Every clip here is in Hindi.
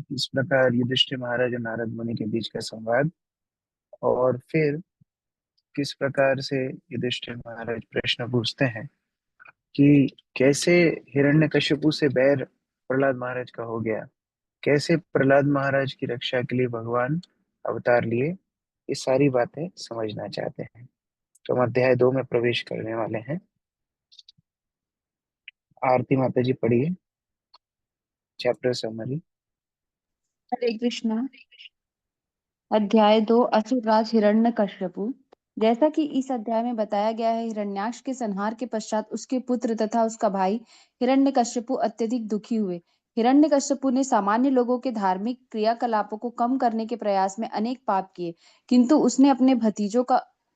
इस प्रकार युधिष्ठिर महाराज और नारद मुनि के बीच का संवाद। और फिर किस प्रकार से युधिष्ठिर महाराज प्रश्न पूछते हैं कि कैसे हिरण्यकशिपु से बैर प्रहलाद महाराज का हो गया, कैसे प्रहलाद महाराज की रक्षा के लिए भगवान अवतार लिए। ये सारी बातें समझना चाहते हैं। तो हम अध्याय 2 में प्रवेश करने वाले हैं। आरती माता जी पढ़िए चैप्टर समरी। हरे कृष्णा। अध्याय 2 असुरराज हिरण्यकश्यपु। जैसा कि इस अध्याय में बताया गया है, हिरण्याक्ष के संहार के पश्चात उसके पुत्र तथा उसका भाई हिरण्यकश्यपु अत्यधिक दुखी हुए। हिरण्यकश्यपु ने सामान्य लोगों के धार्मिक क्रियाकलापों को कम करने के प्रयास में अनेक पाप किए, किंतु उसने अपने भतीजों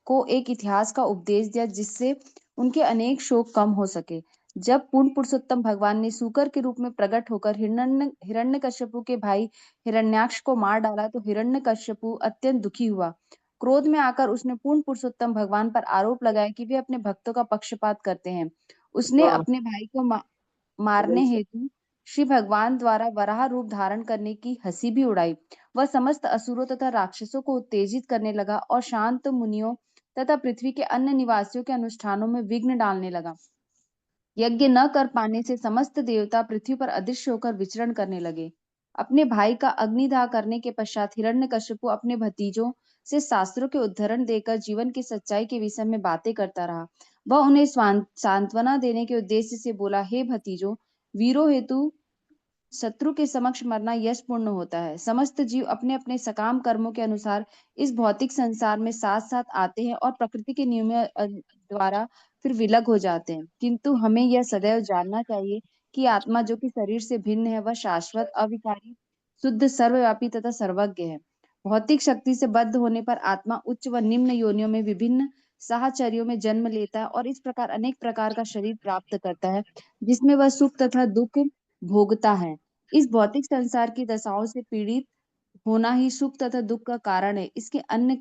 को एक इतिहास का उपदेश दिया जिससे उनके अनेक शोक कम हो सके। जब पूर्ण पुरुषोत्तम भगवान ने सूकर के रूप में प्रकट होकर हिरण्यकश्यपु के भाई हिरण्याक्ष को मार डाला तो हिरण्यकश्यपु अत्यंत दुखी हुआ। क्रोध में आकर उसने पूर्ण पुरुषोत्तम भगवान पर आरोप लगाया कि वे अपने भक्तों का पक्षपात करते हैं। उसने अपने भाई को मारने हेतु श्री भगवान द्वारा वराह रूप धारण करने की हंसी भी उड़ाई। वह समस्त असुरों तथा राक्षसों को उत्तेजित करने लगा और शांत मुनियों तथा पृथ्वी के अन्य निवासियों के अनुष्ठानों में विघ्न डालने लगा। यज्ञ न कर पाने से समस्त देवता पृथ्वी पर अदृश्य होकर विचरण करने लगे। अपने भाई का अग्निदाह करने के पश्चात हिरण्यकशिपु अपने भतीजों से शास्त्रों के उद्धरण देकर जीवन की सच्चाई के विषय में बातें करता रहा। वह उन्हें सांत्वना देने के उद्देश्य से बोला, हे भतीजों, वीरों हेतु शत्रु के समक्ष मरना यश पूर्ण होता है। समस्त जीव अपने अपने सकाम कर्मों के अनुसार इस भौतिक संसार में साथ साथ आते हैं और प्रकृति के नियमों द्वारा फिर विलग हो जाते हैं, किंतु हमें यह सदैव जानना चाहिए कि आत्मा जो कि शरीर से भिन्न है, वह शाश्वत, अविकारी, शुद्ध, सर्वव्यापी तथा सर्वज्ञ है। भौतिक शक्ति से बद्ध होने पर आत्मा उच्च व निम्न योनियों में विभिन्न साहचर्यों में जन्म लेता है और इस प्रकार अनेक प्रकार का शरीर प्राप्त करता है, जिसमें वह सुख तथा दुख भोगता है। इस भौतिक संसार की दशाओं से पीड़ित होना ही सुख तथा दुख का कारण है, इसके अन्य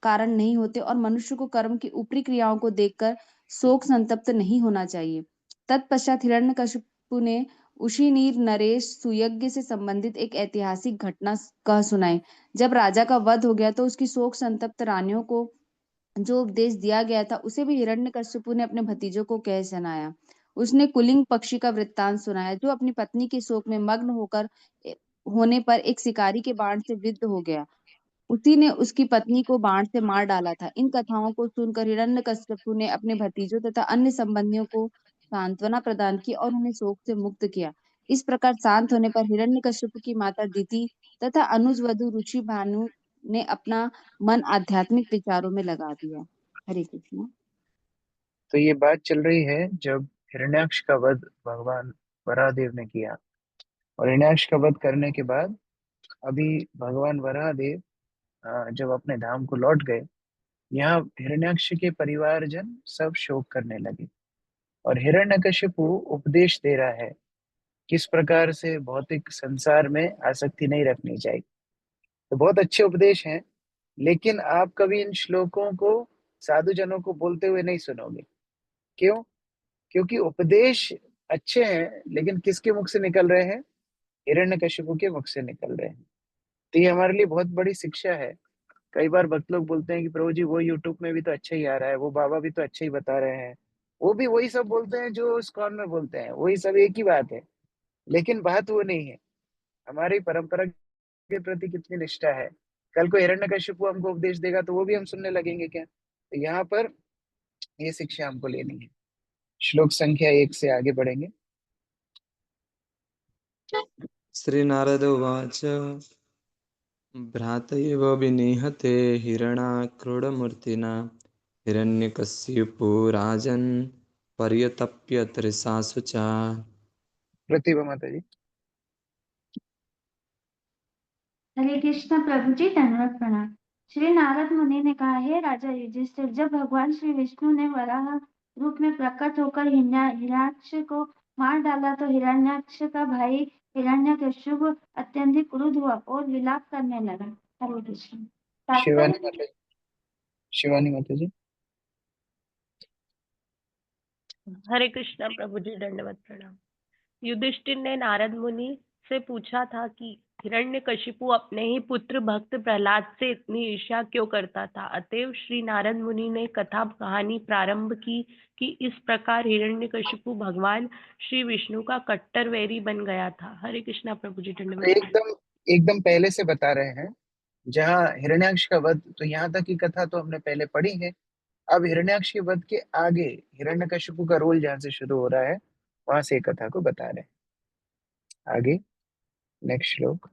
कारण नहीं होते। और मनुष्य को कर्म की ऊपरी क्रियाओं को देखकर शोक संतप्त नहीं होना चाहिए। तत्पश्चात हिरण्यकशिपु ने उशीनीर नरेश सुयज्ञ से संबंधित एक ऐतिहासिक घटना कह सुनाई। जब राजा का वध हो गया तो उसकी शोक संतप्त रानियों को जो उपदेश दिया गया था उसे भी हिरण्यकशिपु ने अपने भतीजों को कह सुनाया। उसने कुलिंग पक्षी का वृत्तांत सुनाया, जो अपनी पत्नी के शोक में मग्न होने पर एक शिकारी के बाण से विद्ध हो गया। उसी ने उसकी पत्नी को बाण से मार डाला था। इन कथाओं को सुनकर हिरण्यकशिपु ने अपने भतीजों तथा अन्य संबंधियों को सांत्वना प्रदान की और उन्हें शोक से मुक्त किया। इस प्रकार शांत होने पर हिरण्यकशिपु की माता दिति तथा अनुज वधु रुचि भानु ने अपना मन आध्यात्मिक विचारों में लगा दिया। हरे कृष्ण। तो ये बात चल रही है जब हिरण्याक्ष का वध भगवान वराहदेव ने किया। और हिरण्याक्ष का वध करने के बाद अभी भगवान वराहदेव जब अपने धाम को लौट गए, यहाँ हिरण्याक्ष के परिवारजन सब शोक करने लगे। और हिरण्यकशिपु उपदेश दे रहा है किस प्रकार से भौतिक संसार में आसक्ति नहीं रखनी चाहिए। तो बहुत अच्छे उपदेश हैं, लेकिन आप कभी इन श्लोकों को साधु जनों को बोलते हुए नहीं सुनोगे। क्यों? क्योंकि उपदेश अच्छे हैं, लेकिन किसके मुख से निकल रहे हैं? हिरण्यकशिपु के मुख से निकल रहे हैं। तो ये हमारे लिए बहुत बड़ी शिक्षा है। कई बार भक्त लोग बोलते हैं कि प्रभु जी वो यूट्यूब में भी तो अच्छा ही आ रहा है, वो बाबा भी तो अच्छा ही बता रहे हैं, वो भी वही सब बोलते हैं जो इस्कॉन में बोलते हैं, वही सब एक ही बात है। लेकिन बात वो नहीं है। हमारी परंपरा के प्रति कितनी निष्ठा है। कल को हिरण्यकशिपु हमको उपदेश देगा तो वो भी हम सुनने लगेंगे क्या? तो यहाँ पर ये शिक्षा हमको लेनी है। श्लोक संख्या 1 से आगे बढ़ेंगे। श्रीनारद उवाच भ्रातयैव विनिहते हिरणाक्रूरमूर्तिना हिरण्यकशिपो राजन् पर्यतप्य तृषासु च। प्रतिभा माता जी। हरे कृष्ण प्रभु जी, धन्यवाद प्रणाम। श्री नारद मुनि ने कहा, हे राजा युधिष्ठिर, जब भगवान श्री विष्णु ने वराह रूप में प्रकट होकर हिरण्याक्ष को मार डाला तो हिरण्याक्ष का भाई हिरण्यकशिपु अत्यधिक क्रुद्ध हुआ और विलाप करने लगा। हरे कृष्ण। शिवानी तात्पर्य। माता जी। शिवानी माता जी। हरे कृष्णा प्रभु जी, दंडवत प्रणाम। युधिष्ठिर ने नारद मुनि से पूछा था कि हिरण्यकशिपु अपने ही पुत्र भक्त प्रहलाद से इतनी ईर्ष्या क्यों करता था। अतएव श्री नारद मुनि ने कथा कहानी प्रारंभ की कि इस प्रकार हिरण्यकशिपु भगवान श्री विष्णु का कट्टर वैरी बन गया था। हरे कृष्णा प्रभु जी, तो दंडवत। एकदम एकदम पहले से बता रहे हैं, जहाँ हिरण्याक्ष का वध, तो यहाँ तक की कथा तो हमने पहले पढ़ी है। अब हिरण्याक्ष के वध के आगे हिरण्यकशिपु का रोल जहाँ से शुरू हो रहा है, वहां से एक कथा को बता रहे हैं। आगे नेक्स्ट श्लोक।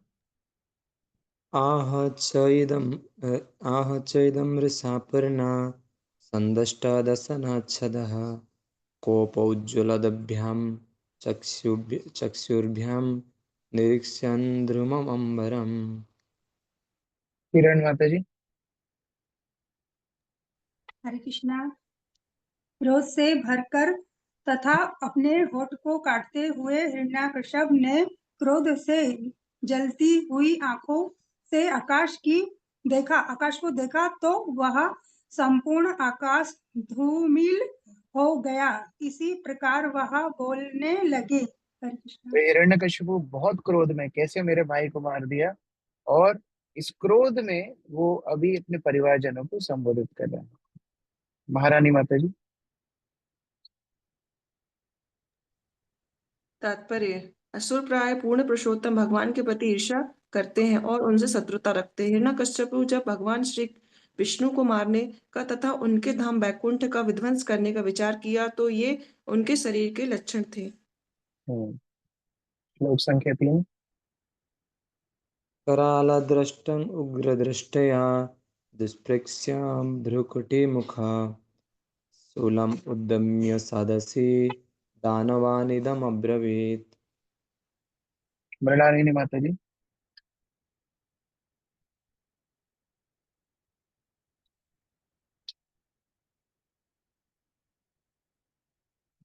आह च इदम् आह च इदं रसापर्णा सन्दष्टादशनाच्छदः कोपौज्ज्वलदभ्यां चक्षुर्भ्यां निरीक्ष्यन् ध्रुवमम्बरम्। किरण माता जी। हरे कृष्णा। क्रोध से भरकर तथा अपने होठ को काटते हुए हिरण्यकश्यप ने क्रोध से जलती हुई आंखों से आकाश को देखा तो वह संपूर्ण आकाश धूमिल हो गया। इसी प्रकार वह बोलने लगे। हरे कृष्णा। तो हिरण्यकशिपु बहुत क्रोध में, कैसे मेरे भाई को मार दिया, और इस क्रोध में वो अभी अपने परिवारजनों को संबोधित कर रहे हैं। महारानी माता जी। तात्पर्य। असुर प्राय पूर्ण पुरुषोत्तम भगवान के प्रति ईर्ष्या करते हैं और उनसे शत्रुता रखते हैं। हिरण्यकश्यपु जब भगवान श्री विष्णु को मारने का तथा उनके धाम बैकुंठ का विध्वंस करने का विचार किया तो ये उनके शरीर के लक्षण थे। श्लोक संख्या 3। करालदृष्टम् उग्रदृष्टया दुष्प्रेक्ष्यां भ्रुकुटिमुखा शूलम् उद्यम्य सदसि दानवानिदमब्रवीत्। मृणालिनी माता जी।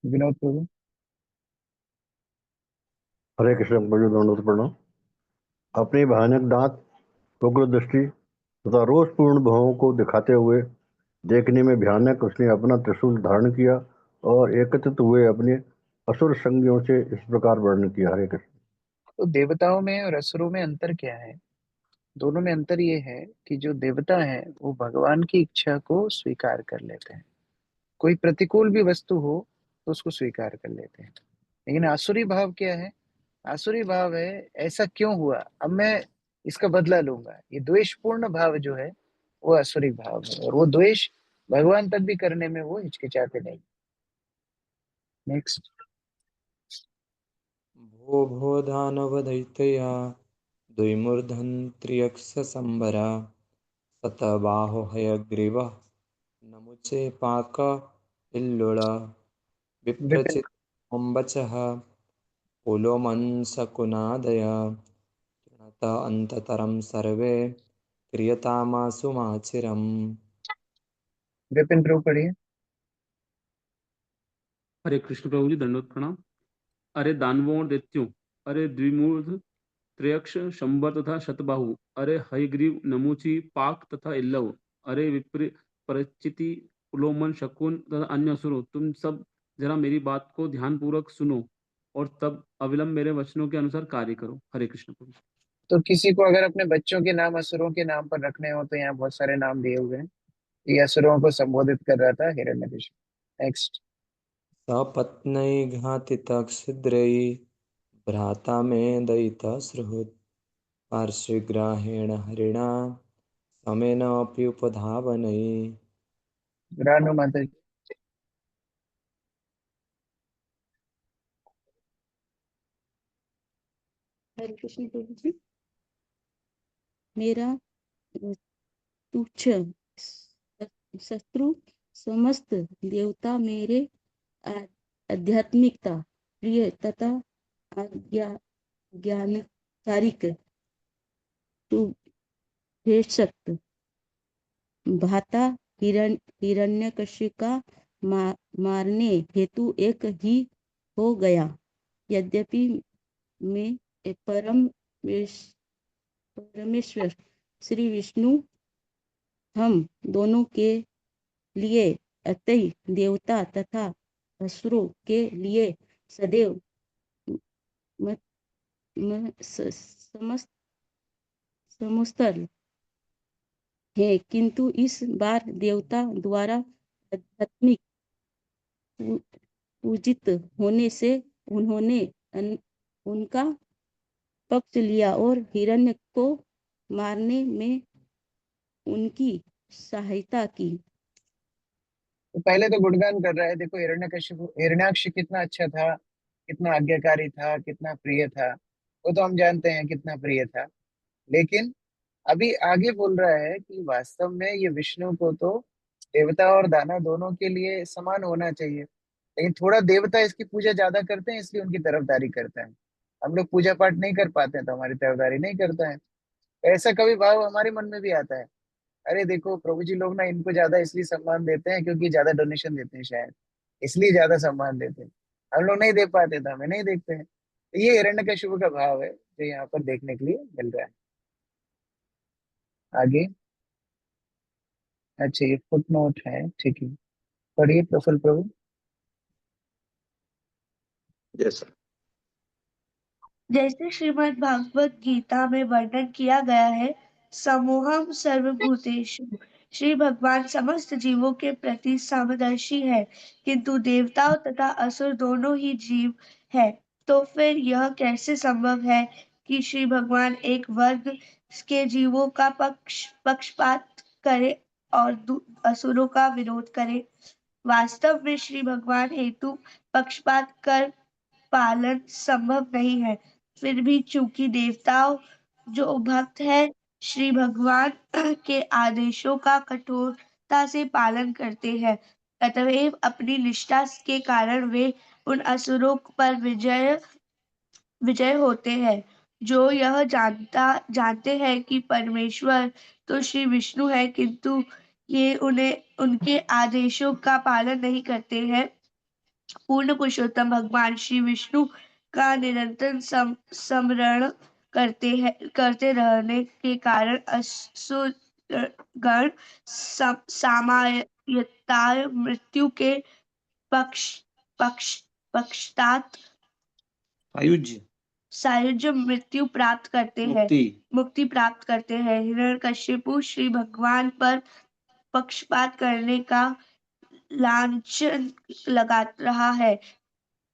विनोद प्रभु। हरे कृष्ण प्रभु, दंडवत प्रणाम। अपनी भयानक दांत, उग्र दृष्टि तथा रोषपूर्ण भावों को दिखाते हुए, देखने में भयानक, उसने अपना त्रिशूल धारण किया और एकत्रित हुए अपने असुर संगियों से इस प्रकार वर्णन किया। हरे कृष्ण। तो देवताओं में और असुरों में अंतर क्या है? दोनों में अंतर ये है कि जो देवता हैं वो भगवान की इच्छा को स्वीकार कर लेते हैं, कोई प्रतिकूल भी वस्तु हो तो उसको स्वीकार कर लेते हैं। लेकिन आसुरी भाव क्या है? आसुरी भाव है, ऐसा क्यों हुआ, अब मैं इसका बदला लूंगा। ये द्वेषपूर्ण भाव जो है वो आसुरी भाव है, और वो द्वेष भगवान तक भी करने में वो हिचकिचाते नहीं। नेक्स्ट। भो भो दानवदैत्यया द्विमूर्धन् त्र्यक्षसम्भरा शतबाहो हयग्रीवः नमुचे पाक इल्लुळ विपिन। विप्रचित् अम्बचः पुलोमंसकुनादय तृणत अन्ततरं सर्वे क्रियतामासु माचिरम्। विपिन प्रभु पढ़िए। हरे कृष्ण प्रभु जी, दंडवत प्रणाम। अरे दानवों और दैत्यों, अरे द्विमूर्ध त्रयक्ष शंबर तथा शतबाहु, अरे हयग्रीव नमूची पाक तथा इल्लव, अरे विप्र परिचिति पुलोमन शकुन तथा अन्य असुरों, तुम सब जरा मेरी बात को ध्यान पूर्वक सुनो और तब अविलंब मेरे वचनों के अनुसार कार्य करो। हरे कृष्ण प्रभु। तो किसी को अगर अपने बच्चों के नाम असुरों के नाम पर रखने हो तो यहाँ बहुत सारे नाम दिए हुए हैं। ये असुरों को संबोधित कर रहा था हिरण्यकशिपु। नेक्स्ट। सपत्नैः घातितक्षिद्रैः भ्राता मे दयितः सुहृत् पार्श्वग्राहेण हरिणा समेनापि उपधावनैः। रानू माता जी। हरे कृष्ण प्रभु जी। मेरा तुच्छ शत्रु समस्त देवता मेरे आध्यात्मिकता प्रिय तथा आज्ञा ज्ञानकारिक तू भेषक भाता हिरण्यकशिपु का मारने हेतु एक ही हो गया। यद्यपि मैं परमेश्वर श्री विष्णु हम दोनों के लिए अतई देवता तथा असुरों के लिए सदैव समस्तल है, किंतु इस बार देवता द्वारा आध्यात्मिक पूजित होने से उन्होंने उनका पक्ष लिया और हिरण्य को मारने में उनकी सहायता की। तो पहले तो गुणगान कर रहा है, देखो हिरण्याक्ष कितना अच्छा था, कितना आज्ञाकारी था, कितना प्रिय था। वो तो हम जानते हैं कितना प्रिय था। लेकिन अभी आगे बोल रहा है कि वास्तव में ये विष्णु को तो देवता और दानव दोनों के लिए समान होना चाहिए, लेकिन थोड़ा देवता इसकी पूजा ज्यादा करते हैं इसलिए उनकी तरफदारी करता है। हम लोग पूजा पाठ नहीं कर पाते हैं तो हमारी तरफदारी नहीं करता है। ऐसा कभी भाव हमारे मन में भी आता है, अरे देखो प्रभु जी लोग ना इनको ज्यादा इसलिए सम्मान देते हैं क्योंकि ज्यादा डोनेशन देते हैं शायद, इसलिए ज्यादा सम्मान देते हैं। हम लोग नहीं दे पाते तो हमें नहीं देखते हैं। तो ये हिरण्यकशिपु का भाव है जो यहाँ पर देखने के लिए मिल रहा है। आगे, अच्छा ये फुट नोट है, ठीक है, पढ़िए प्रफुल्ल प्रभु। Yes sir. जैसे श्रीमद् भागवत गीता में वर्णन किया गया है, समोहम सर्वभूतेषु, श्री भगवान समस्त जीवों के प्रति समदर्शी है, किंतु देवताओं तथा असुर दोनों ही जीव है। तो फिर यह कैसे संभव है कि श्री भगवान एक वर्ग के जीवों का पक्षपात करे और असुरों का विरोध करे? वास्तव में श्री भगवान हेतु पक्षपात कर पालन संभव नहीं है। फिर भी चूंकि देवताओं जो भक्त है श्री भगवान के आदेशों का कठोरता से पालन करते हैं, अतएव अपनी निष्ठा के कारण वे उन असुरों पर विजय होते हैं। जो यह जानते हैं कि परमेश्वर तो श्री विष्णु है, किंतु ये उन्हें उनके आदेशों का पालन नहीं करते हैं, पूर्ण पुरुषोत्तम भगवान श्री विष्णु का निरंतर स्मरण करते रहने के कारण असुरगण सामान्यतः मृत्यु के पक्ष पक्ष पश्चात आयुज्य सायुज्य मृत्यु प्राप्त करते हैं, मुक्ति प्राप्त करते हैं। हिरण्यकशिपु श्री भगवान पर पक्षपात करने का लांछन लगा रहा है,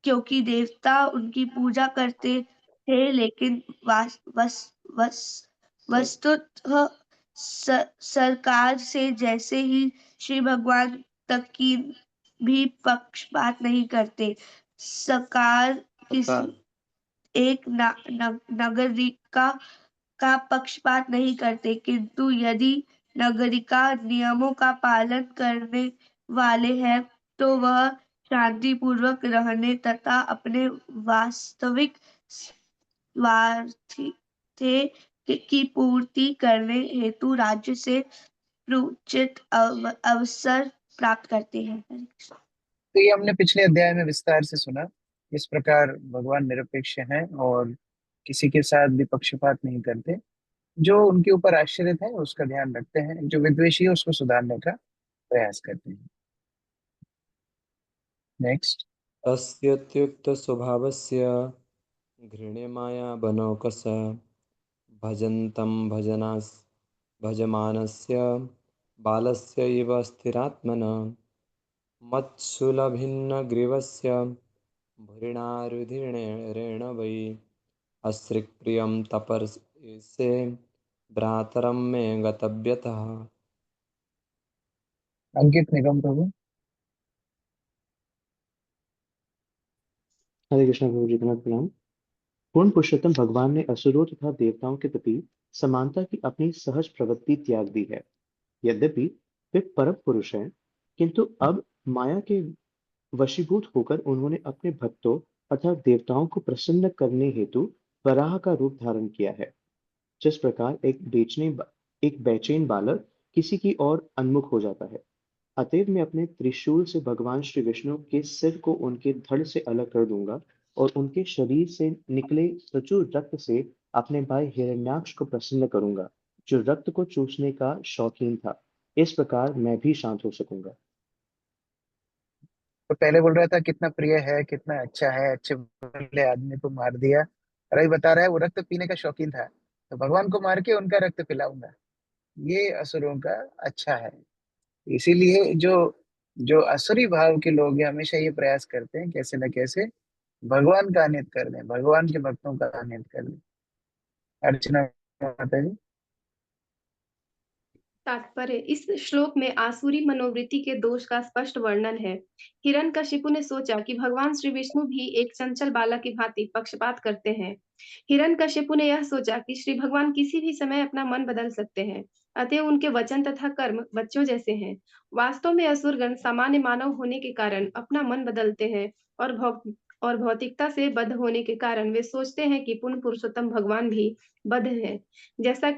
क्योंकि देवता उनकी पूजा करते थे, लेकिन वस्तुतः सरकार से जैसे ही श्री भगवान तक की भी पक्षपात नहीं करते। सरकार किसी एक नागरिका का पक्षपात नहीं करते, किंतु यदि नागरिका नियमों का पालन करने वाले हैं तो वह शांति पूर्वक रहने तथा अपने वास्तविक स्वार्थ की पूर्ति करने हेतु राज्य से उचित अवसर प्राप्त करते हैं। तो ये हमने पिछले अध्याय में विस्तार से सुना, इस प्रकार भगवान निरपेक्ष हैं और किसी के साथ भी पक्षपात नहीं करते। जो उनके ऊपर आश्रित है उसका ध्यान रखते हैं, जो विद्वेषी है उसको सुधारने का प्रयास करते हैं। नेक्स्ट, तस्यत्युक्तस्वभावस्य घृण्यमाया बनौकस भजन्तं भजमानस्य बालस्य इव स्थिरात्मनः मत्सुलभिन्नग्रीवस्य भुरिणारुधिरेण वै अस्त्रिप्रियं तपर्से भ्रातरं मे गतव्यतः। अंकित निगम प्रभु। हरे कृष्ण प्रभु जी, धन्यवाद प्रणाम। पूर्ण पुरुषोत्तम भगवान ने असुरों तथा देवताओं के प्रति समानता की अपनी सहज प्रवृत्ति त्याग दी है। यद्यपि वे परम पुरुष हैं, किंतु अब माया के वशीभूत होकर उन्होंने अपने भक्तों अर्थात देवताओं को प्रसन्न करने हेतु वराह का रूप धारण किया है। जिस प्रकार एक बेचैन बालक किसी की ओर उन्मुख हो जाता है, अतएव मैं अपने त्रिशूल से भगवान श्री विष्णु के सिर को उनके धड़ से अलग कर दूंगा और उनके शरीर से निकले प्रचुर रक्त से अपने भाई हिरण्याक्ष को प्रसन्न करूंगा, जो रक्त को चूसने का शौकीन था। इस प्रकार मैं भी शांत हो सकूंगा। तो पहले बोल रहा था कितना प्रिय है, कितना अच्छा है, अच्छे भले आदमी को मार दिया, और अभी बता रहा है वो रक्त पीने का शौकीन था, तो भगवान को मार के उनका रक्त पिलाऊंगा। ये असुरों का अच्छा है। इसीलिए जो जो असुरी भाव के लोग हैं हमेशा ये प्रयास करते हैं कैसे न कैसे भगवान का अनित कर दें, भगवान के भक्तों का अनित कर दें। अर्चना माता जी। तात्पर्य इस श्लोक में आसुरी मनोवृत्ति के दोष का स्पष्ट वर्णन है। हिरण्यकशिपु ने सोचा कि भगवान श्री विष्णु भी एक चंचल बालक की भांति पक्षपात करते हैं। हिरण्यकशिपु ने यह सोचा कि श्री भगवान किसी भी समय अपना मन बदल सकते हैं, अतः उनके वचन तथा कर्म बच्चों जैसे हैं। वास्तव में असुरगण सामान्य मानव होने के कारण अपना मन बदलते हैं और भौतिकता से बद्ध होने के कारण वे सोचते हैं कि पूर्ण पुरुषोत्तम भगवान भी बद्ध है। जैसा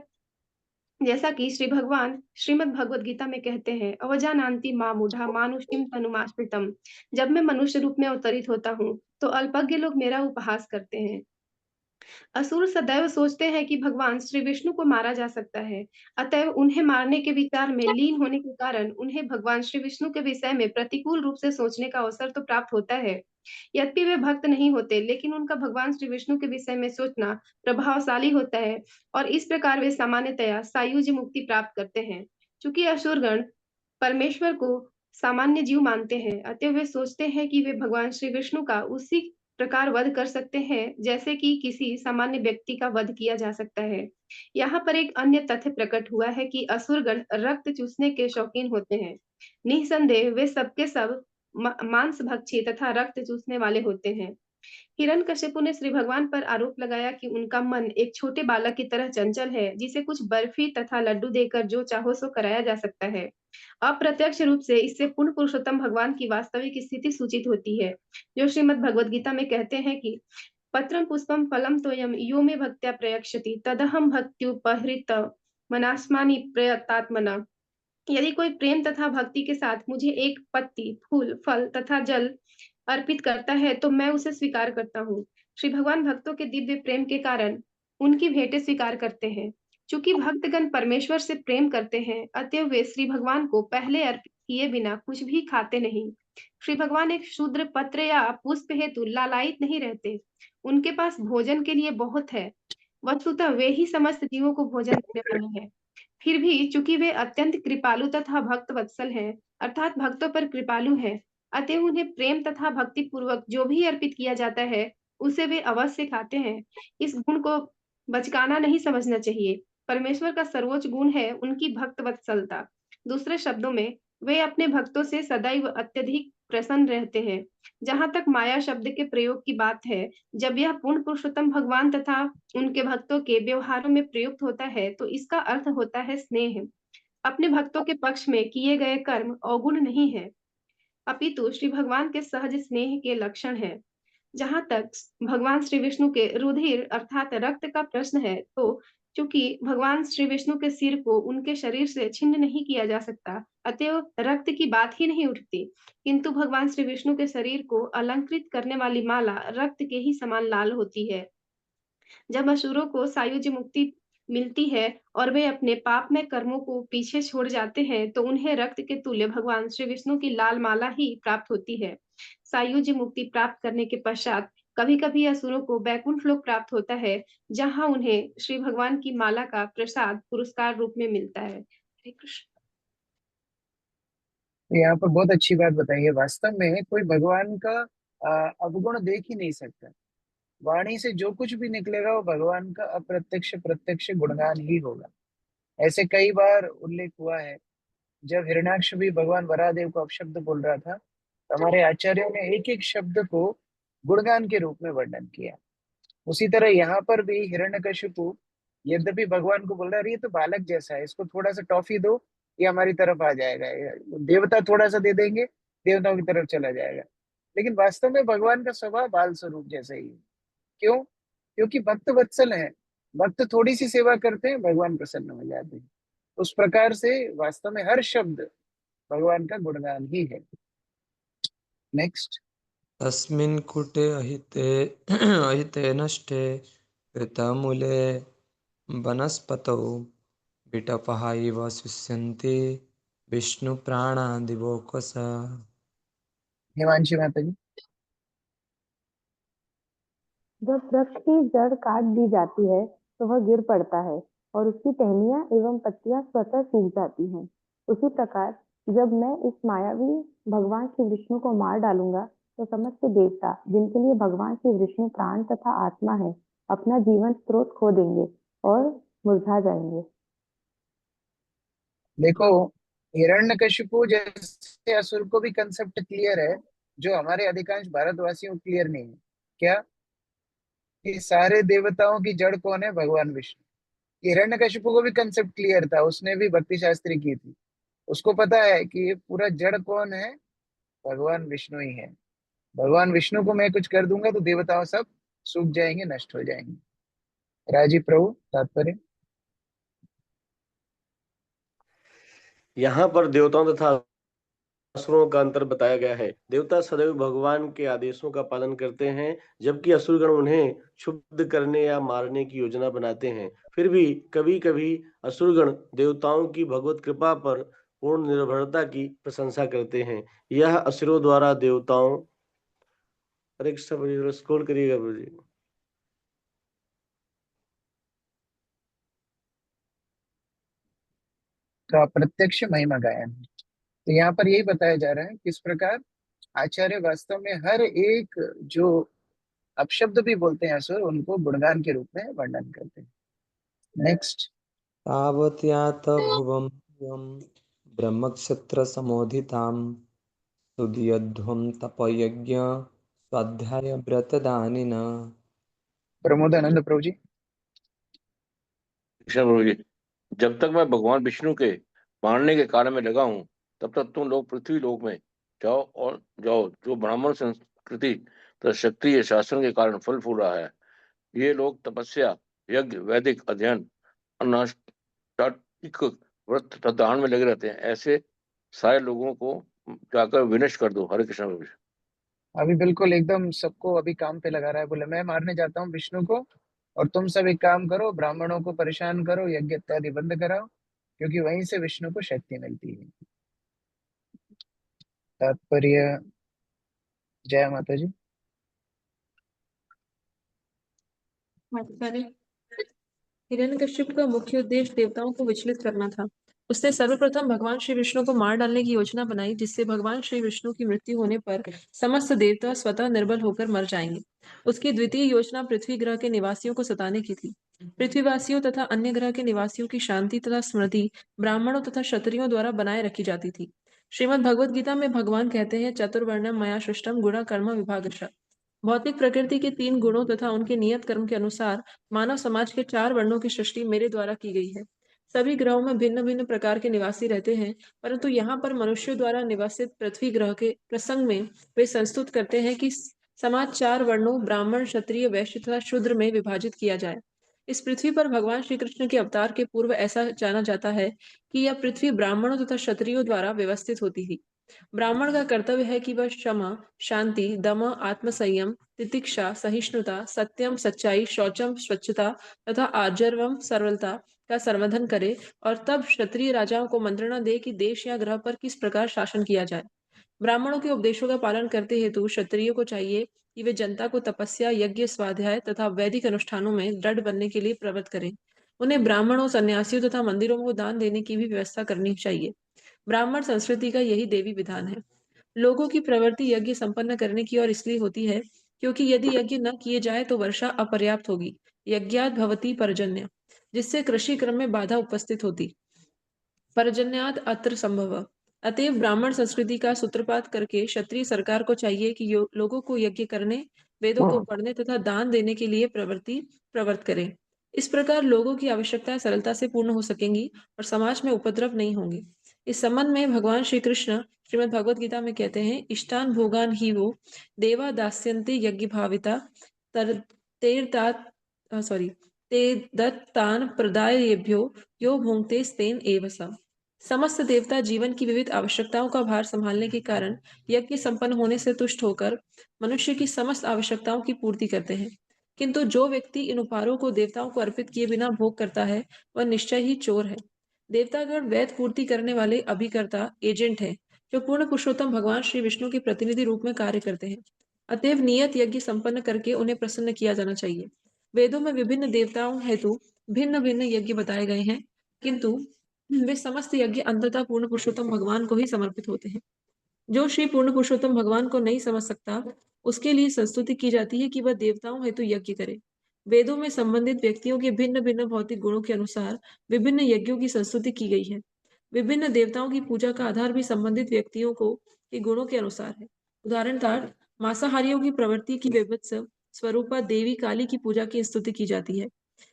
जैसा कि श्री भगवान श्रीमद् भगवद गीता में कहते हैं, अवजानान्ति मामूढ़ा मानुषीं तनुमाश्रितम्। जब मैं मनुष्य रूप में अवतरित होता हूँ, तो अल्पज्ञ लोग मेरा उपहास करते हैं। असुर सदैव सोचते हैं कि भगवान श्री विष्णु को मारा जा सकता है, अतएव उन्हें मारने के विचार में लीन होने के कारण उन्हें भगवान श्री विष्णु के विषय में प्रतिकूल रूप से सोचने का अवसर तो प्राप्त होता है। यद्यपि वे भक्त नहीं होते, लेकिन उनका भगवान श्री विष्णु के विषय में सोचना प्रभावशाली होता है और इस प्रकार वे सामान्यतया सायुज्य मुक्ति प्राप्त करते हैं। चूंकि असुरगण परमेश्वर को सामान्य जीव मानते हैं, अतः वे सोचते हैं कि वे भगवान श्री विष्णु का उसी प्रकार वध कर सकते हैं जैसे कि किसी सामान्य व्यक्ति का वध किया जा सकता है। यहाँ पर एक अन्य तथ्य प्रकट हुआ है कि असुरगण रक्त चूसने के शौकीन होते हैं। निसंदेह वे सबके सब मांस भक्षी तथा रक्त चूसने वाले होते हैं। हिरण्यकशिपु ने श्री भगवान पर आरोप लगाया कि उनका मन एक छोटे बालक की तरह चंचल है, जिसे कुछ बर्फी तथा लड्डू देकर जो चाहो सो कराया जा सकता है। अप्रत्यक्ष रूप से इससे पूर्ण पुरुषोत्तम भगवान की वास्तविक स्थिति सूचित होती है, जो श्रीमद् भगवद गीता में कहते हैं कि पत्रम पुष्पम फलम तोयम यो मे भक्त्या प्रयक्षति तदहम भक्त्युपहृत मनास्मानि प्रयतात्मना। यदि कोई प्रेम तथा भक्ति के साथ मुझे एक पत्ती, फूल, फल तथा जल अर्पित करता है, तो मैं उसे स्वीकार करता हूँ। श्री भगवान भक्तों के दिव्य प्रेम के कारण उनकी भेंटें स्वीकार करते हैं। चूंकि भक्तगण परमेश्वर से प्रेम करते हैं, अतः वे श्री भगवान को पहले अर्पित किए बिना कुछ भी खाते नहीं। श्री भगवान एक शूद्र पत्र या पुष्प हेतु लालायित नहीं रहते। उनके पास भोजन के लिए बहुत है। वस्तुतः वे ही समस्त जीवों को भोजन देने वाले हैं। फिर भी चूंकि वे अत्यंत कृपालु तथा भक्त वत्सल हैं, अर्थात भक्तों पर कृपालु हैं, अतः उन्हें प्रेम तथा भक्ति पूर्वक जो भी अर्पित किया जाता है, उसे वे अवश्य खाते हैं। इस गुण को बचकाना नहीं समझना चाहिए। परमेश्वर का सर्वोच्च गुण है उनकी भक्त वत्सलता। दूसरे शब्दों में, वे अपने भक्तों से सदैव अत्यधिक प्रसन्न रहते हैं। जहां तक माया शब्द के प्रयोग की बात है, जब यह पूर्ण पुरुषोत्तम भगवान तथा उनके भक्तों के व्यवहारों में प्रयुक्त होता है, तो इसका अर्थ होता है स्नेह। अपने भक्तों के पक्ष में किए गए कर्म अवगुण नहीं है, अपितु श्री भगवान के सहज स्नेह के लक्षण है। जहां तक भगवान श्री विष्णु के रुधिर अर्थात रक्त का प्रश्न है, तो चूंकि भगवान श्री विष्णु के सिर को उनके शरीर से छिन्न नहीं किया जा सकता, अतएव रक्त की बात ही नहीं उठती। किंतु भगवान श्री विष्णु के शरीर को अलंकृत करने वाली माला रक्त के ही समान लाल होती है। जब असुरों को सायुज्य मुक्ति मिलती है और वे अपने पापमय कर्मों को पीछे छोड़ जाते हैं, तो उन्हें रक्त के तुल्य भगवान श्री विष्णु की लाल माला ही प्राप्त होती है। सायुज्य मुक्ति प्राप्त करने के पश्चात कभी-कभी असुरों को बैकुंठ लोक प्राप्त होता है, जहां उन्हें श्री भगवान की माला का प्रसाद पुरस्कार रूप में मिलता है। हरे कृष्ण। तो यहाँ पर बहुत अच्छी बात बताई है। वास्तव में कोई भगवान का अवगुण देख ही नहीं सकता। वाणी से जो कुछ भी निकलेगा वो भगवान का अप्रत्यक्ष प्रत्यक्ष गुणगान ही होगा। ऐसे कई बार उल्लेख हुआ है। जब हिरण्याक्ष भी भगवान वरादेव को अपशब्द बोल रहा था, तो हमारे आचार्यों ने एक एक शब्द को गुणगान के रूप में वर्णन किया। उसी तरह यहाँ पर भी हिरण्यकशिपु यद्यपि भगवान को बोल रहा है ये तो बालक जैसा है, इसको थोड़ा सा टॉफी दो, ये हमारी तरफ आ जाएगा, देवता थोड़ा सा दे देंगे, देवताओं की तरफ चला जाएगा। लेकिन वास्तव में भगवान का स्वभाव बाल स्वरूप जैसा ही है। क्यों? क्योंकि भक्त वत्सल है। भक्त थोड़ी सी सेवा करते हैं, भगवान प्रसन्न हो जाते हैं। उस प्रकार से वास्तव में हर शब्द भगवान का गुणगान ही है। नेक्स्ट। तस्मिन् कुटे अहिते नष्टे कृतमूले वनस्पतौ विटपः इव शुष्यन्ति विष्णुप्राणादिवोकस। हिमांशी माता जी। जब वृक्ष की जड़ काट दी जाती है तो वह गिर पड़ता है और उसकी टहनियां एवं पत्तियां स्वतः सूख जाती हैं। उसी प्रकार जब मैं इस मायावी भगवान श्री विष्णु को मार डालूंगा तो समस्त देवता, जिनके लिए भगवान श्री विष्णु प्राण तथा आत्मा है, अपना जीवन स्रोत खो देंगे और मुरझा जाएंगे। देखो, हिरण्यकशिपु जैसे असुर को भी कंसेप्ट क्लियर है, जो हमारे अधिकांश भारतवासियों को क्लियर नहीं है। क्या? कि सारे देवताओं की जड़ कौन है? भगवान विष्णु। हिरण्यकशिपु को भी कंसेप्ट क्लियर था, उसने भी भक्ति शास्त्री की थी। उसको पता है कि ये पूरा जड़ कौन है? भगवान विष्णु ही है। भगवान विष्णु को मैं कुछ कर दूंगा तो देवताओं सब सूख जाएंगे, नष्ट हो जाएंगे। राजी प्रभु, तात्पर्य। यहाँ पर देवताओं तथा असुरों का अंतर बताया गया है। देवता सदैव भगवान के आदेशों का पालन करते हैं, जबकि असुरगण उन्हें क्षुब्ध करने या मारने की योजना बनाते हैं। फिर भी कभी कभी असुरगण देवताओं की भगवत कृपा पर पूर्ण निर्भरता की प्रशंसा करते हैं। यह असुरों द्वारा देवताओं, हरे कृष्ण प्रभु जी, स्क्रॉल करिएगा प्रभु जी। का प्रत्यक्ष महिमा गायन। तो यहाँ पर यही बताया जा रहा है किस प्रकार आचार्य वास्तव में हर एक जो अपशब्द भी बोलते हैं असुर, उनको गुणगान के रूप में वर्णन करते हैं। नेक्स्ट। तावत्यात भुवं ब्रह्मक्षत्रसमोधितां सुदीयध्वं तपयज्ञ स्वाध्याय व्रतदानिना। प्रमोदानंद प्रभु जी। कृष्ण प्रभु जी, जब तक मैं भगवान विष्णु के मारने के कार्य में लगा हूँ, तब तक तुम लोग पृथ्वी लोक में जाओ और जाओ, जो ब्राह्मण संस्कृति तथा क्षत्रिय शासन के कारण फल फूल रहा है। ये लोग तपस्या, यज्ञ, वैदिक अध्ययन, अनुष्ठानिक व्रत तथा दान में लगे रहते हैं। ऐसे सारे लोगों को जाकर विनष्ट कर दो। हरे कृष्ण प्रभु जी। अभी बिल्कुल एकदम सबको अभी काम पे लगा रहा है, बोले मैं मारने जाता हूँ विष्णु को, और तुम सब एक काम करो, ब्राह्मणों को परेशान करो, यज्ञ इत्यादि बंद कराओ, क्योंकि वहीं से विष्णु को शक्ति मिलती है। तात्पर्य। जय माता जी। हिरण्यकश्यप का मुख्य उद्देश्य देवताओं को विचलित करना था। उसने सर्वप्रथम भगवान श्री विष्णु को मार डालने की योजना बनाई, जिससे भगवान श्री विष्णु की मृत्यु होने पर समस्त देवता स्वतः निर्बल होकर मर जाएंगे। उसकी द्वितीय योजना पृथ्वी ग्रह के निवासियों को सताने की थी। पृथ्वीवासियों तथा अन्य ग्रह के निवासियों की शांति तथा स्मृति ब्राह्मणों तथा क्षत्रियों द्वारा बनाए रखी जाती थी। श्रीमद् भगवद गीता में भगवान कहते हैं, चतुर्वर्णम मया सृष्टम गुणा कर्म विभागशः। भौतिक प्रकृति के 3 गुणों तथा उनके नियत कर्म के अनुसार मानव समाज के 4 वर्णों की सृष्टि मेरे द्वारा की गई है। सभी ग्रहों में भिन्न भिन्न प्रकार के निवासी रहते हैं, परंतु यहाँ पर मनुष्यों द्वारा निवासित पृथ्वी ग्रह के प्रसंग में वे संस्तुत करते हैं कि समाज 4 वर्णों ब्राह्मण, क्षत्रिय, वैश्य तथा शूद्र में विभाजित किया जाए। इस पृथ्वी पर भगवान श्री कृष्ण के अवतार के पूर्व ऐसा जाना जाता है कि यह पृथ्वी ब्राह्मणों तथा क्षत्रियों द्वारा व्यवस्थित होती थी। ब्राह्मण का कर्तव्य है कि वह क्षमा, शांति, दम, आत्मसंयम, तितिक्षा, सहिष्णुता, सत्यम, सच्चाई, शौचम, स्वच्छता तथा आर्जवम, सरलता का संवर्धन करे, और तब क्षत्रिय राजाओं को मंत्रणा दे कि देश या ग्रह पर किस प्रकार शासन किया जाए। ब्राह्मणों के उपदेशों का पालन करते हेतु क्षत्रियों को चाहिए कि वे जनता को तपस्या, यज्ञ, स्वाध्याय तथा वैदिक अनुष्ठानों में दृढ़ बनने के लिए प्रवृत्त करें। उन्हें ब्राह्मणों, सन्यासियों तथा मंदिरों को दान देने की भी व्यवस्था करनी चाहिए। ब्राह्मण संस्कृति का यही देवी विधान है। लोगों की प्रवृत्ति यज्ञ संपन्न करने की ओर इसलिए होती है क्योंकि यदि यज्ञ न किए जाए तो वर्षा अपर्याप्त होगी, यज्ञात भवति पर्जन्य, जिससे कृषि क्रम में बाधा उपस्थित होती। पर्जन्यात अत्र संभव। अतएव ब्राह्मण संस्कृति का सूत्रपात करके क्षत्रिय सरकार को चाहिए कि लोगों को यज्ञ करने, वेदों को पढ़ने तथा दान देने के लिए प्रवृत्त करें। इस प्रकार लोगों की आवश्यकताएं सरलता से पूर्ण हो सकेंगी और समाज में उपद्रव नहीं होंगे। इस संबंध में भगवान श्री कृष्ण श्रीमद् भगवद गीता में कहते हैं, इष्टान भोगान ही वो देवा दास्यन्ते यज्ञ भाविता ते दत्तान प्रदायेभ्यो यो भुंक्ते स्तेन एव स। समस्त देवता जीवन की विविध आवश्यकताओं का भार संभालने के कारण यज्ञ संपन्न होने से तुष्ट होकर मनुष्य की समस्त आवश्यकताओं की पूर्ति करते हैं। किंतु जो व्यक्ति इन उपहारों को देवताओं को अर्पित किए बिना भोग करता है, वह निश्चय ही चोर है। देवतागण वैध पूर्ति करने वाले अभिकर्ता, एजेंट है, जो पूर्ण पुरुषोत्तम भगवान श्री विष्णु के प्रतिनिधि रूप में कार्य करते हैं। अतएव नियत यज्ञ संपन्न करके उन्हें प्रसन्न किया जाना चाहिए। वेदों में विभिन्न देवताओं हेतु भिन्न भिन्न यज्ञ बताए गए हैं, किंतु वे समस्त यज्ञ अंततः पूर्ण पुरुषोत्तम भगवान को ही समर्पित होते हैं। जो श्री पूर्ण पुरुषोत्तम भगवान को नहीं समझ सकता, उसके लिए संस्तुति की जाती है कि वह देवताओं हेतु यज्ञ करे। वेदों में संबंधित व्यक्तियों के भिन्न भिन्न भौतिक गुणों के अनुसार विभिन्न यज्ञों की संस्तुति की गई है। विभिन्न देवताओं की पूजा का आधार भी संबंधित व्यक्तियों को के गुणों के अनुसार है। उदाहरणतः मांसाहारियों की प्रवृत्ति की विभत्स स्वरूपा देवी काली की पूजा की स्तुति की जाती है।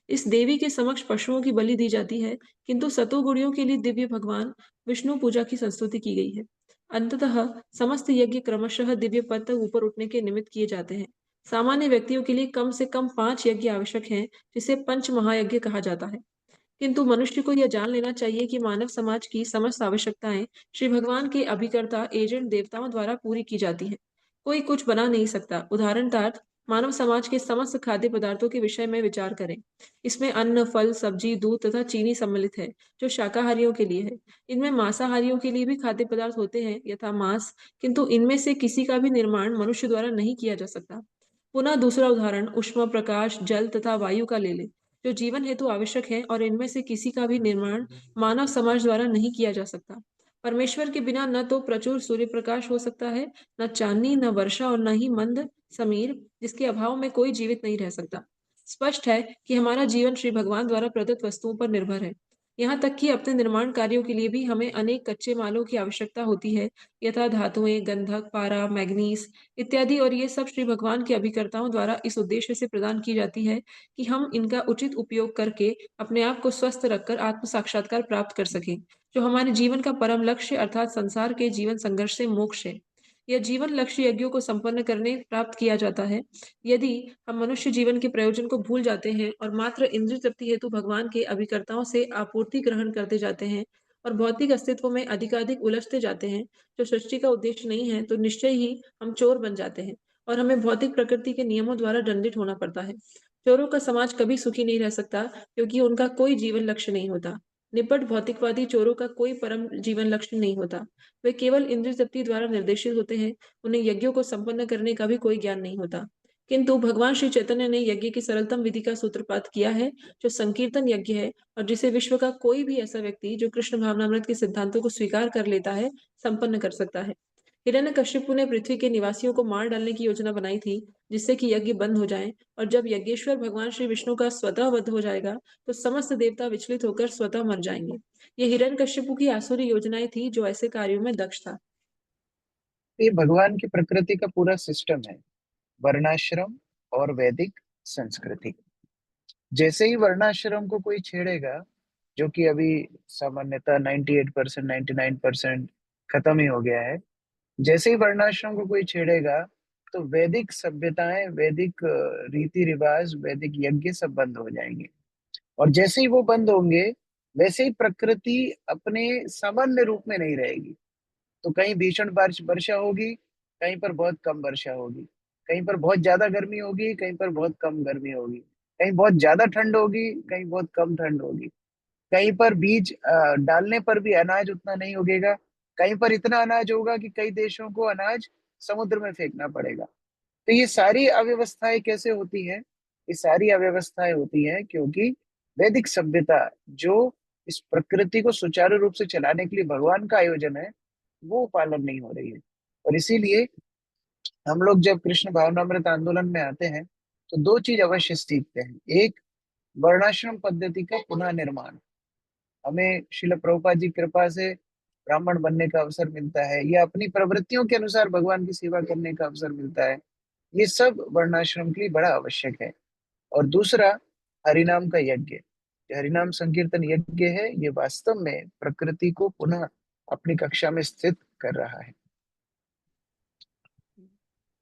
इस देवी के समक्ष पशुओं की बलि दी जाती है, किंतु सतोगुणियों के लिए दिव्य भगवान विष्णु पूजा की संस्तुति की गई है। अंततः समस्त यज्ञ क्रमशः दिव्य पद तक ऊपर उठने के निमित्त किए जाते हैं। सामान्य व्यक्तियों के लिए कम से कम 5 यज्ञ आवश्यक हैं, जिसे पंच महायज्ञ कहा जाता है। किंतु मनुष्य को यह जान लेना चाहिए कि मानव समाज की समस्त आवश्यकताएं श्री भगवान के अभिकर्ता एजेंट देवताओं द्वारा पूरी की जाती हैं। कोई कुछ बना नहीं सकता। उदाहरणतः मानव समाज के समस्त खाद्य पदार्थों के विषय में विचार करें। इसमें अन्न, फल, सब्जी, दूध तथा चीनी सम्मिलित है, जो शाकाहारियों के लिए है। इनमें मांसाहारियों के लिए भी खाद्य पदार्थ होते हैं, यथा मांस, किंतु इनमें से किसी का भी निर्माण मनुष्य द्वारा नहीं किया जा सकता। पुनः दूसरा उदाहरण उष्मा, प्रकाश, जल तथा वायु का ले लें, जो जीवन हेतु आवश्यक है, और इनमें से किसी का भी निर्माण मानव समाज द्वारा नहीं किया जा सकता। परमेश्वर के बिना न तो प्रचुर सूर्य प्रकाश हो सकता है, न चांदनी, न वर्षा, और न ही मंद समीर, जिसके अभाव में कोई जीवित नहीं रह सकता। स्पष्ट है कि हमारा जीवन श्री भगवान द्वारा प्रदत्त वस्तुओं पर निर्भर है। यहाँ तक कि अपने निर्माण कार्यों के लिए भी हमें अनेक कच्चे मालों की आवश्यकता होती है, यथा धातुएं, गंधक, पारा, मैग्नीज इत्यादि, और ये सब श्री भगवान के अभिकर्ताओं द्वारा इस उद्देश्य से प्रदान की जाती है कि हम इनका उचित उपयोग करके अपने आप को स्वस्थ रखकर आत्म साक्षात्कार प्राप्त कर सकें, जो हमारे जीवन का परम लक्ष्य अर्थात संसार के जीवन संघर्ष से मोक्ष है। यह जीवन लक्ष्य यज्ञों को संपन्न करने प्राप्त किया जाता है। यदि हम मनुष्य जीवन के प्रयोजन को भूल जाते हैं और मात्र इंद्रिय तृप्ति हेतु भगवान के अभिकर्ताओं से आपूर्ति ग्रहण करते जाते हैं और भौतिक अस्तित्व में अधिकाधिक उलझते जाते हैं, जो सृष्टि का उद्देश्य नहीं है, तो निश्चय ही हम चोर बन जाते हैं और हमें भौतिक प्रकृति के नियमों द्वारा दंडित होना पड़ता है। चोरों का समाज कभी सुखी नहीं रह सकता, क्योंकि उनका कोई जीवन लक्ष्य नहीं होता। निपट भौतिकवादी चोरों का कोई परम जीवन लक्ष्य नहीं होता। वे केवल इंद्रिय तृप्ति द्वारा निर्देशित होते हैं। उन्हें यज्ञों को संपन्न करने का भी कोई ज्ञान नहीं होता। किंतु भगवान श्री चैतन्य ने यज्ञ की सरलतम विधि का सूत्रपात किया है, जो संकीर्तन यज्ञ है, और जिसे विश्व का कोई भी ऐसा व्यक्ति जो कृष्ण भावनामृत के सिद्धांतों को स्वीकार कर लेता है, संपन्न कर सकता है। हिरण्यकश्यपु ने पृथ्वी के निवासियों को मार डालने की योजना बनाई थी, जिससे कि यज्ञ बंद हो जाएं, और जब यज्ञेश्वर भगवान श्री विष्णु का स्वतः वध हो जाएगा, तो समस्त देवता विचलित होकर स्वतः मर जाएंगे। ये हिरण्यकश्यपु की आसुरी योजनाएं थी, जो ऐसे कार्यों में दक्ष था। ये भगवान की प्रकृति का पूरा सिस्टम है, वर्णाश्रम और वैदिक संस्कृति। जैसे ही वर्णाश्रम को कोई छेड़ेगा, जो कि अभी सामान्यतः 98% 99% खत्म ही हो गया है, जैसे ही वर्णाश्रम को कोई छेड़ेगा, तो वैदिक सभ्यताएं, वैदिक रीति रिवाज, वैदिक यज्ञ सब बंद हो जाएंगे। और जैसे ही वो बंद होंगे, वैसे ही प्रकृति अपने सामान्य रूप में नहीं रहेगी। तो कहीं भीषण बारिश वर्षा होगी, कहीं पर बहुत कम वर्षा होगी, कहीं पर बहुत ज्यादा गर्मी होगी, कहीं पर बहुत कम गर्मी होगी, कहीं बहुत ज्यादा ठंड होगी, कहीं बहुत कम ठंड होगी, कहीं पर बीज डालने पर भी अनाज उतना नहीं उगेगा, कहीं पर इतना अनाज होगा कि कई देशों को अनाज समुद्र में फेंकना पड़ेगा। तो ये सारी अव्यवस्थाएं कैसे होती है? ये सारी अव्यवस्थाएं होती हैं क्योंकि वैदिक सभ्यता, जो इस प्रकृति को सुचारू रूप से चलाने के लिए भगवान का आयोजन है, वो पालन नहीं हो रही है। और इसीलिए हम लोग जब कृष्ण भावनामृत आंदोलन में आते हैं, तो दो चीज अवश्य सीखते हैं। एक, वर्णाश्रम पद्धति का पुनः निर्माण। हमें श्रील प्रभुपाद जी कृपा से ब्राह्मण बनने का अवसर मिलता है, या अपनी प्रवृत्तियों के अनुसार भगवान की सेवा करने का अवसर मिलता है। ये सब वर्णाश्रम के लिए बड़ा आवश्यक है। और दूसरा, हरिनाम का यज्ञ। जो हरिनाम संकीर्तन यज्ञ है, ये वास्तव में प्रकृति को पुनः अपनी कक्षा में स्थित कर रहा है।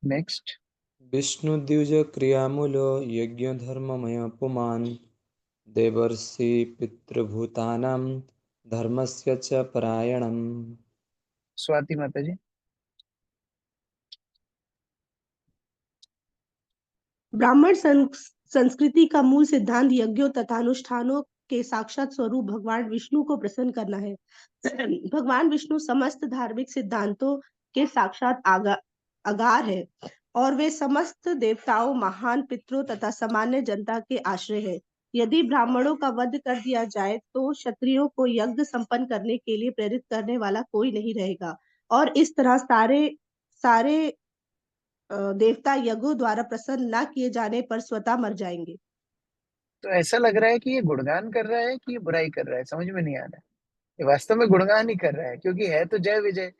नेक्स्ट। विष्णुद्विज क्रियामूलो यज्ञधर्ममय पुमान् देवर्षि पितृभूतानां धर्मस्य च परायणम्। स्वाति माता जी। ब्राह्मण संस्कृति का मूल सिद्धांत यज्ञों तथा अनुष्ठानों के साक्षात स्वरूप भगवान विष्णु को प्रसन्न करना है। भगवान विष्णु समस्त धार्मिक सिद्धांतों के साक्षात आगार है। और वे समस्त देवताओं, महान पितरों तथा सामान्य जनता के आश्रय है। यदि ब्राह्मणों का वध कर दिया जाए तो क्षत्रियों को यज्ञ संपन्न करने के लिए प्रेरित करने वाला कोई नहीं रहेगा और इस तरह सारे सारे देवता यज्ञों द्वारा प्रसन्न न किए जाने पर स्वतः मर जाएंगे। तो ऐसा लग रहा है कि ये गुणगान कर रहा है कि ये बुराई कर रहा है, समझ में नहीं आ रहा है। ये वास्तव में गुणगान ही कर रहा है, क्योंकि है तो जय विजय,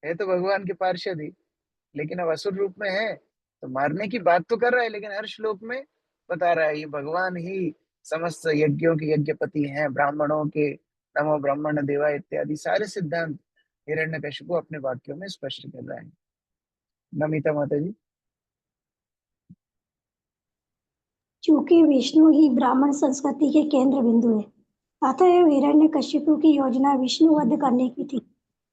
है तो भगवान के पार्षद ही, लेकिन अब असुर रूप में है। तो मारने की बात तो कर रहा है, लेकिन हर श्लोक में बता रहा है ये भगवान ही समस्त यज्ञों के यज्ञपति हैं, ब्राह्मणों के नमो ब्राह्मण देवा इत्यादि सारे सिद्धांत हिरण्यकशिपु अपने वाक्यों में स्पष्ट कर रहा है। नमिता माता जी। चूंकि विष्णु ही ब्राह्मण संस्कृति के केंद्र बिंदु है, अतः हिरण्यकशिपु की योजना विष्णु वध करने की थी।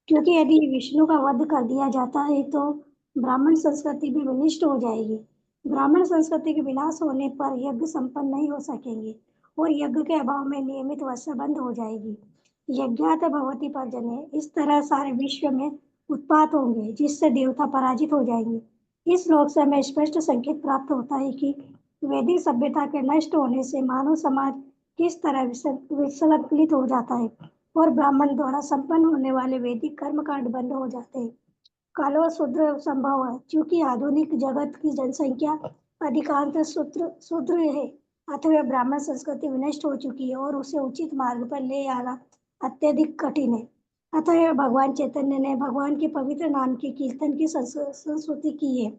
क्योंकि यदि विष्णु का वध कर दिया जाता है तो ब्राह्मण संस्कृति भी विनष्ट हो जाएगी। ब्राह्मण संस्कृति के विनाश होने पर यज्ञ संपन्न नहीं हो सकेंगे और यज्ञ के अभाव में नियमित वर्षा बंद हो जाएगी। यज्ञात भवति पर्जन्य, इस तरह सारे विश्व में उत्पात होंगे जिससे देवता पराजित हो जाएंगे। इस श्लोक से हमें स्पष्ट संकेत प्राप्त होता है कि वैदिक सभ्यता के नष्ट होने से मानव समाज किस तरह विसंगत हो जाता है और ब्राह्मण द्वारा संपन्न होने वाले वैदिक कर्मकांड बंद हो जाते हैं। कलह शूद्र संभव है, क्योंकि आधुनिक जगत की जनसंख्या अधिकांश शूद्र है, अथवा ब्राह्मण संस्कृति विनष्ट हो चुकी है और उसे उचित मार्ग पर ले आना अत्यधिक कठिन है। अतः भगवान चैतन्य ने भगवान के पवित्र नाम के कीर्तन की संस्तुति की है,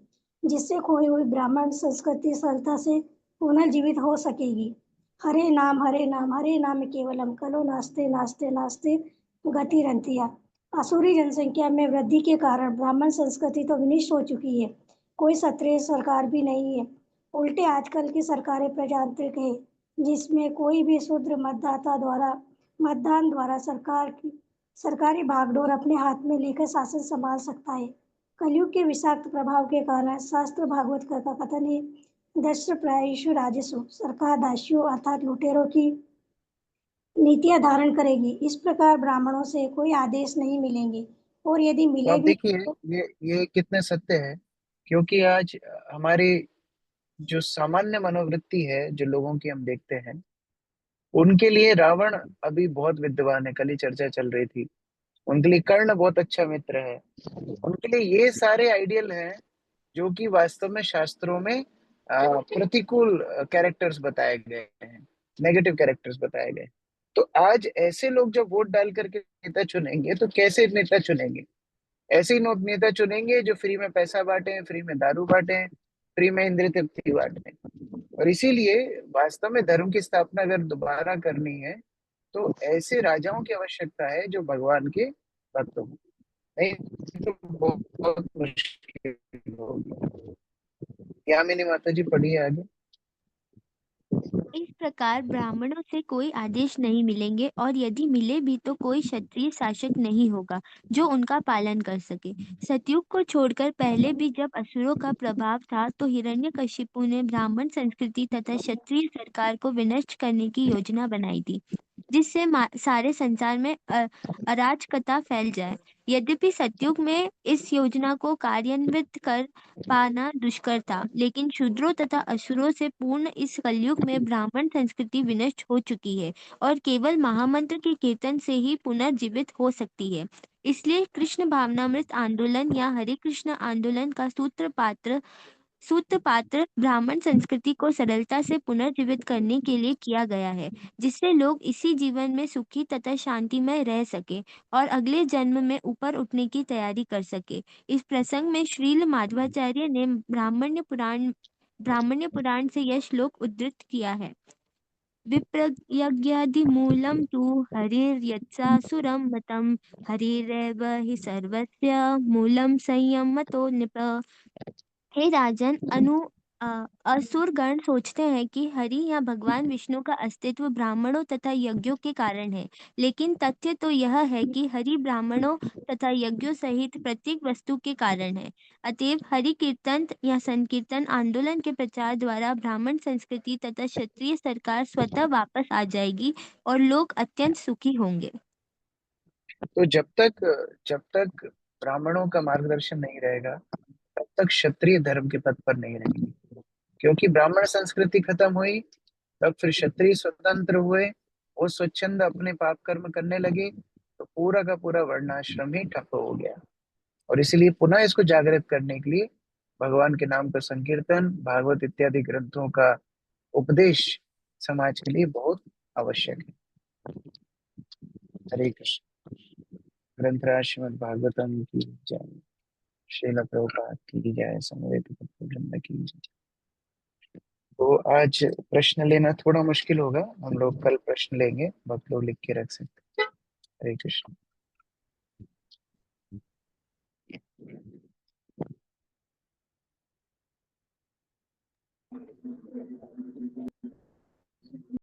जिससे खोई हुई ब्राह्मण संस्कृति सरलता से पुनर्जीवित हो सकेगी। हरे नाम हरे नाम केवलम कलो नास्ते नास्ते नास्ते गतिरंतिया। असुरी जनसंख्या में वृद्धि के कारण ब्राह्मण संस्कृति तो विनष्ट हो चुकी है, कोई क्षत्रिय सरकार भी नहीं है। उल्टे आजकल की सरकारें प्रजातांत्रिक है, जिसमें कोई भी शूद्र मतदान द्वारा सरकारी भागडोर अपने हाथ में लेकर शासन संभाल सकता है। कलयुग के विषाक्त प्रभाव के कारण शास्त्र भागवत का कथन है, दस्यु प्रायेषु राजसु, सरकार दासियों अर्थात लुटेरों की नीतियां धारण करेगी। इस प्रकार ब्राह्मणों से कोई आदेश नहीं मिलेंगे और यदि तो मिले आप भी देखिए तो ये कितने सत्य है, क्योंकि आज हमारी जो सामान्य मनोवृत्ति है, जो लोगों की हम देखते हैं, उनके लिए रावण अभी बहुत विद्वान है। कल ही चर्चा चल रही थी, उनके लिए कर्ण बहुत अच्छा मित्र है। उनके लिए ये सारे आइडियल हैं जो कि वास्तव में शास्त्रों में प्रतिकूल कैरेक्टर्स बताए गए हैं, नेगेटिव कैरेक्टर्स बताए गए। तो आज ऐसे लोग जब वोट डाल करके नेता चुनेंगे तो कैसे नेता चुनेंगे? ऐसे ही नेता चुनेंगे जो फ्री में पैसा बांटे, फ्री में दारू बांटे, फ्री में इंद्रिय तृप्ति बांटे। और इसीलिए वास्तव में धर्म की स्थापना अगर दोबारा करनी है तो ऐसे राजाओं की आवश्यकता है जो भगवान के भक्त हों, नहीं तो बहुत मुश्किल होगी। यामिनी माता जी पढ़िए आगे। इस प्रकार ब्राह्मणों से कोई आदेश नहीं मिलेंगे और यदि मिले भी तो कोई क्षत्रिय शासक नहीं होगा जो उनका पालन कर सके। सतयुग को छोड़कर पहले भी जब असुरों का प्रभाव था तो हिरण्यकशिपु ने ब्राह्मण संस्कृति तथा क्षत्रिय सरकार को विनष्ट करने की योजना बनाई थी, जिससे सारे संसार में अराजकता फैल जाए। यद्यपि सतयुग में इस योजना को कार्यान्वित कर पाना दुष्कर था, लेकिन शूद्रों तथा असुरों से पूर्ण इस कलयुग में ब्राह्मण संस्कृति विनष्ट हो चुकी है और केवल महामंत्र के कीर्तन से ही पुनर्जीवित हो सकती है। इसलिए कृष्ण भावनामृत आंदोलन या हरे कृष्ण आंदोलन का सूत्रपात्र ब्राह्मण संस्कृति को सरलता से पुनर्जीवित करने के लिए किया गया है, जिससे लोग इसी जीवन में सुखी तथा शांतिमय रह सके और अगले जन्म में ऊपर उठने की तैयारी कर सके। इस प्रसंग में श्रील माधवाचार्य ने ब्राह्मण्य पुराण से यह श्लोक उद्धृत किया है। विप्रयज्ञादिमूलं तु हरिर्यत्सासुरं मतं हरिरेव हि सर्वस्य मूलं संयमतो नृप। हे राजन, असुर गण सोचते हैं कि हरि या भगवान विष्णु का अस्तित्व ब्राह्मणों तथा यज्ञों के कारण है, लेकिन तथ्य तो यह है कि हरि ब्राह्मणों तथा यज्ञों सहित प्रत्येक वस्तु के कारण है। अतएव हरि कीर्तन या संकीर्तन आंदोलन के प्रचार द्वारा ब्राह्मण संस्कृति तथा क्षत्रिय सरकार स्वतः वापस आ जाएगी और लोग अत्यंत सुखी होंगे। तो जब तक ब्राह्मणों का मार्गदर्शन नहीं रहेगा, तब तक क्षत्रिय धर्म के पद पर नहीं रहेंगे। क्योंकि ब्राह्मण संस्कृति खत्म हुई, तब फिर क्षत्रिय स्वतंत्र हुए, वो स्वच्छंद अपने पाप कर्म करने लगे, तो पूरा का पूरा वर्णाश्रम ही ठप हो गया। और इसीलिए पुनः इसको जागृत करने के लिए भगवान के नाम का संकीर्तन, भागवत इत्यादि ग्रंथों का उपदेश समाज के लिए बहुत आवश्यक है। हरे कृष्ण। ग्रंथराज श्रीमद् भागवतम की जय। श्रील प्रभुपाद की जय। समवेत वृंद की जय। तो आज प्रश्न लेना थोड़ा मुश्किल होगा, हम लोग कल प्रश्न लेंगे, बहुत लोग लिख के रख सकते हैं। हरे कृष्ण।